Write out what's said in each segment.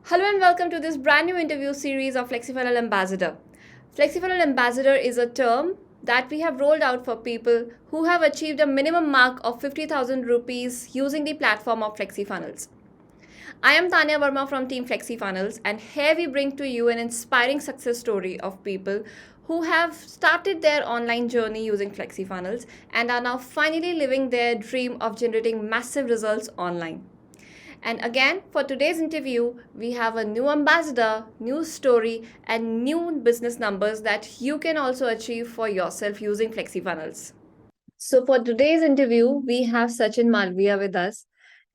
Hello and welcome to this brand new interview series of FlexiFunnel Ambassador. FlexiFunnel Ambassador is a term that we have rolled out for people who have achieved a minimum mark of 50,000 rupees using the platform of FlexiFunnels. I am Tanya Verma from Team FlexiFunnels, and here we bring to you an inspiring success story of people who have started their online journey using FlexiFunnels and are now finally living their dream of generating massive results online. And again, for today's interview, we have a new ambassador, new story, and new business numbers that you can also achieve for yourself using FlexiFunnels. So, for today's interview, we have Sachin Malviya with us.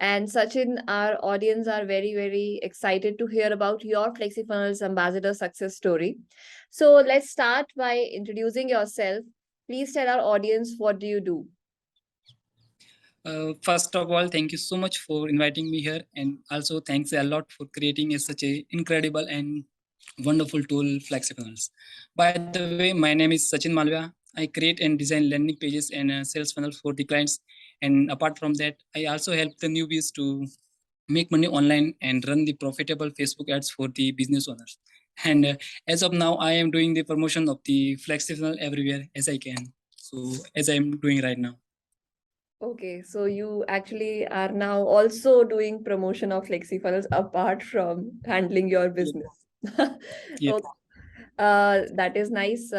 And Sachin, our audience are very, very excited to hear about your FlexiFunnels ambassador success story. So, let's start by introducing yourself. Please tell our audience, what do you do? First of all, thank you so much for inviting me here, and also thanks a lot for creating such a incredible and wonderful tool, FlexiFunnels. By the way, my name is Sachin Malviya. I create and design landing pages and sales funnels for the clients. And apart from that, I also help the newbies to make money online and run the profitable Facebook ads for the business owners. And as of now, I am doing the promotion of the FlexiFunnel everywhere as I can. So as I am doing right now. Okay, so you actually are now also doing promotion of FlexiFunnels apart from handling your Yeah. business. Yes. Okay, that is nice.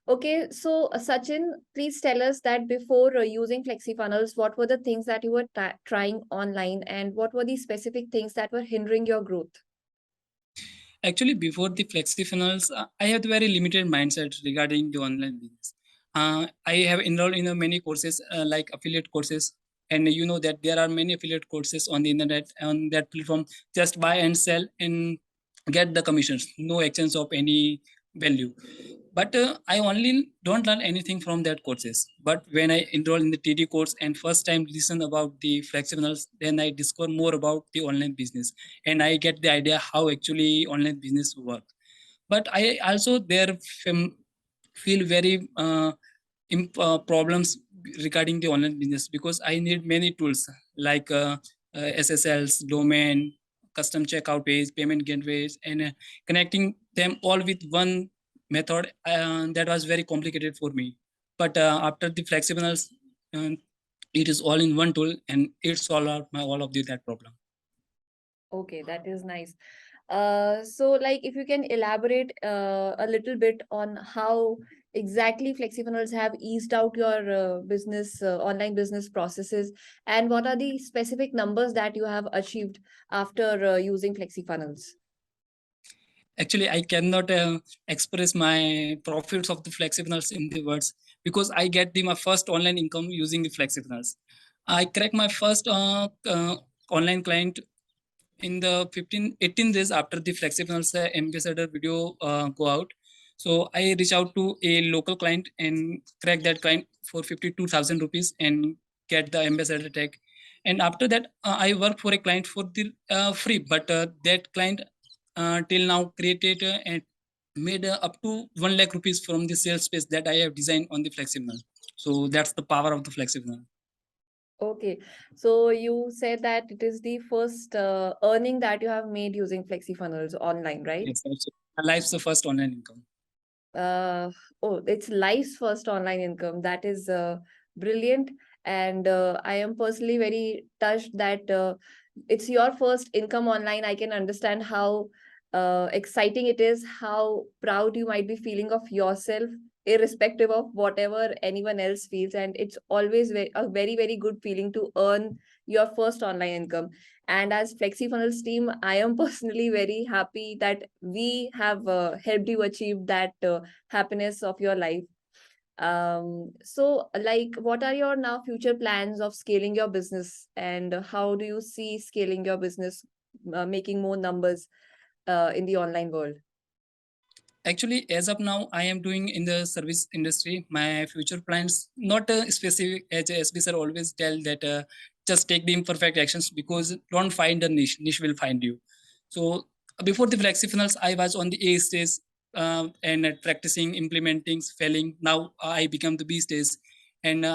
Okay, so Sachin, please tell us that before using FlexiFunnels, what were the things that you were trying online, and what were the specific things that were hindering your growth? Actually, before the FlexiFunnels, I had very limited mindset regarding the online business. I have enrolled in many courses like affiliate courses, and you know that there are many affiliate courses on the internet on that platform. Just buy and sell and get the commissions, no exchange of any value. But I only don't learn anything from that courses. But when I enroll in the TD course and first time listen about the FlexiFunnels, then I discover more about the online business and I get the idea how actually online business work. But I also there feel very problems regarding the online business because I need many tools like SSLs, domain, custom checkout page, payment gateways, and connecting them all with one method. That was very complicated for me. But after the FlexiFunnels, it is all in one tool and it solves all of that problem. Okay, that is nice. So like if you can elaborate a little bit on how exactly FlexiFunnels have eased out your business, online business processes, and what are the specific numbers that you have achieved after using FlexiFunnels? Actually, I cannot express my profits of the FlexiFunnels in the words because I get my first online income using the FlexiFunnels. I crack my first online client in the 18 days after the FlexiFunnels ambassador video go out. So I reach out to a local client and crack that client for 52,000 rupees and get the ambassador tag. And after that, I work for a client for the free, but that client till now created and made up to 1 lakh rupees from the sales space that I have designed on the FlexiFunnel. So that's the power of the FlexiFunnel. Okay, so you said that it is the first earning that you have made using FlexiFunnels online, right? Yes, also. Life's the first online income. Uh, oh, it's life's first online income. That is brilliant. And I am personally very touched that it's your first income online. I can understand how exciting it is, how proud you might be feeling of yourself, irrespective of whatever anyone else feels. And it's always a very, very good feeling to earn your first online income. And as FlexiFunnels team, I am personally very happy that we have helped you achieve that happiness of your life. So like, what are your now future plans of scaling your business, and how do you see scaling your business, making more numbers in the online world? Actually, as of now, I am doing in the service industry. My future plans, not specific, as SB sir always tell that just take the imperfect actions because don't find a niche will find you. So before the FlexiFunnels, I was on the A stage and practicing, implementing, failing. Now I become the B stage. And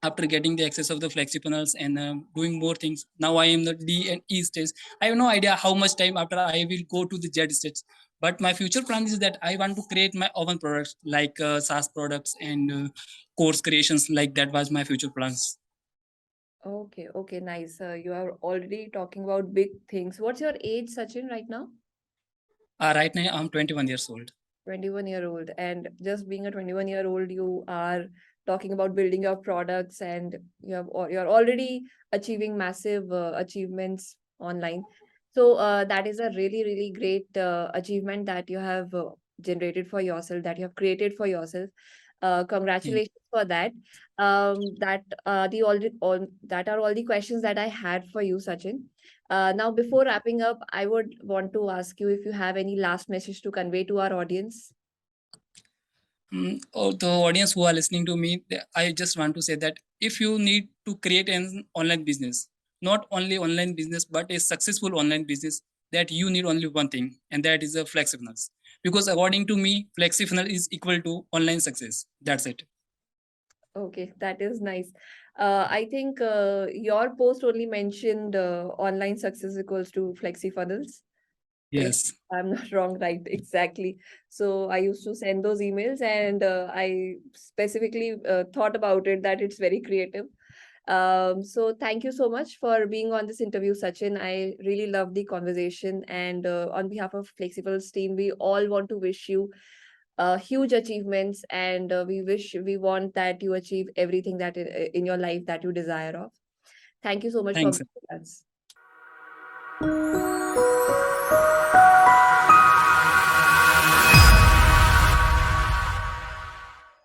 after getting the access of the FlexiFunnels and doing more things, now I am the D and E stage. I have no idea how much time after I will go to the Z stage. But my future plan is that I want to create my own products like SaaS products and course creations. Like that was my future plans. Okay, okay, nice. You are already talking about big things. What's your age, Sachin, right now? Right now I'm 21 years old. 21-year-old. And just being a 21-year-old, you are talking about building your products, and you're already achieving massive achievements online. So that is a really, really great achievement that you have generated for yourself, that you have created for yourself. Yeah. Congratulations for that. That are all the questions that I had for you, Sachin. Now, before wrapping up, I would want to ask you if you have any last message to convey to our audience. The audience who are listening to me, I just want to say that if you need to create an online business, not only online business, but a successful online business, that you need only one thing, and that is a FlexiFunnels. Because according to me, FlexiFunnel is equal to online success. That's it. Okay, that is nice. I think your post only mentioned online success equals to FlexiFunnels. If Yes. I'm not wrong, right? Exactly. So I used to send those emails, and I specifically thought about it that it's very creative. So thank you so much for being on this interview, Sachin. I really love the conversation, and on behalf of Flexible's team, we all want to wish you huge achievements, and we want that you achieve everything that in your life that you desire of. Thank you so much for Thanks. being with us.